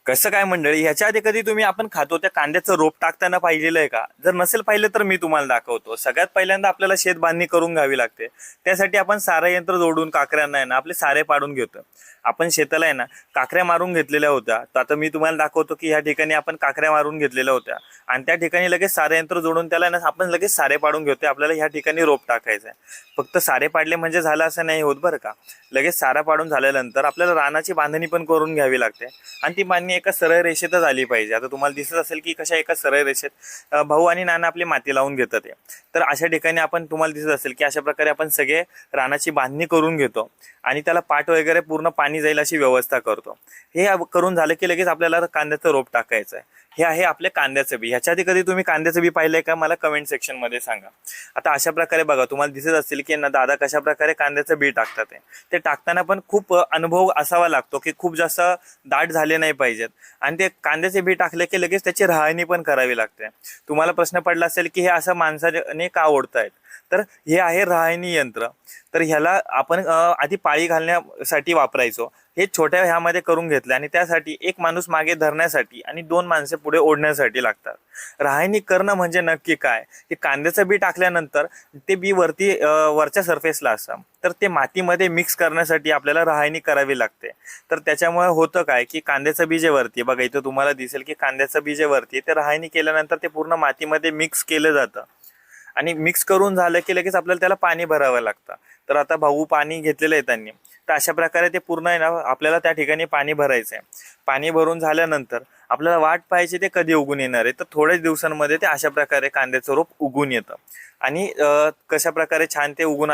कसं काय मंडळी, ह्याच्या आधी कधी तुम्ही आपण खातो त्या कांद्याचं रोप टाकताना पाहिलेलं आहे का? जर नसेल पाहिलं तर मी तुम्हाला दाखवतो. सगळ्यात पहिल्यांदा आपल्याला शेत बांधणी करून घ्यावी लागते. त्यासाठी आपण सारे यंत्र जोडून काकऱ्यांना आहे ना आपले सारे पाडून घेतो. आपण शेताला आहे ना काकऱ्या मारून घेतलेल्या होत्या. तर आता मी तुम्हाला दाखवतो की ह्या ठिकाणी आपण काकऱ्या मारून घेतलेल्या होत्या आणि त्या ठिकाणी लगेच सारे यंत्र जोडून त्याला ना आपण लगेच सारे पाडून घेतो. आपल्याला ह्या ठिकाणी रोप टाकायचं आहे. फक्त सारे पाडले म्हणजे झालं असं नाही होत बरं का. लगेच सारा पाडून झाल्यानंतर आपल्याला रानाची बांधणी पण करून घ्यावी लागते आणि ती बांधणी एका सरळ रेषेतच आली पाहिजे. आता तुम्हाला दिसत असेल की कशा एका सरळ रेषेत भाऊ आणि नाना आपली माती लावून घेतात आहे. तर अशा ठिकाणी आपण तुम्हाला दिसत असेल की अशा प्रकारे आपण सगळे रानाची बांधणी करून घेतो आणि त्याला पाट वगैरे पूर्ण पाणी जाईल अशी व्यवस्था करतो. हे करून झालं की लगेच आपल्याला कांद्याचं रोप टाकायचं आहे. हे आहे आपले कांद्याचं बी. ह्याच्या आधी कधी तुम्ही कांद्याचं बी पाहिलंय का मला कमेंट सेक्शन मध्ये सांगा. आता अशा प्रकारे बघा, तुम्हाला दिसत असेल की ना दादा कशा प्रकारे कांद्याचं बी टाकतात आहे. ते टाकताना पण खूप अनुभव असावा लागतो की खूप जास्त दाट झाले नाही पाहिजेत आणि ते कांद्याचे बी टाकले की लगेच त्याची राहणी पण करावी लागते. तुम्हाला प्रश्न पडला असेल की हे असं माणसाने का ओढतायत, तर हे आहे राहणी यंत्र. तर ह्याला आपण आधी पाळी घालण्यासाठी वापरायचो. हे छोट्या ह्यामध्ये करून घेतलं आणि त्यासाठी एक माणूस मागे धरण्यासाठी आणि 2 माणसे पुढे ओढण्यासाठी लागतात. राहणी करणं म्हणजे नक्की काय, की कांद्याचं बी टाकल्यानंतर ते बी वरती वरच्या सरफेसला असतं, तर ते मातीमध्ये मिक्स करण्यासाठी आपल्याला राहणी करावी लागते. तर त्याच्यामुळे होतं काय की कांद्याचं बी जे वरती बघा, इथं तुम्हाला दिसेल की कांद्याचं बी जे वरती ते राहणी केल्यानंतर ते पूर्ण मातीमध्ये मिक्स केलं जातं आणि मिक्स करून झालं की लगेच आपल्याला त्याला पाणी भरावं लागतं. तर आता भाऊ पाणी घेतलेलं आहे त्यांनी, तर अशा प्रकारे ते पूर्ण आहे ना आपल्याला त्या ठिकाणी पाणी भरायचं आहे. पाणी भरून झाल्यानंतर आपल्याला वाट पाहायची ते कधी उगून येणार आहे. तर थोड्याच दिवसांमध्ये ते अशा प्रकारे कांद्याचं रोप उगून येतं आणि कशा प्रकारे छान ते उगून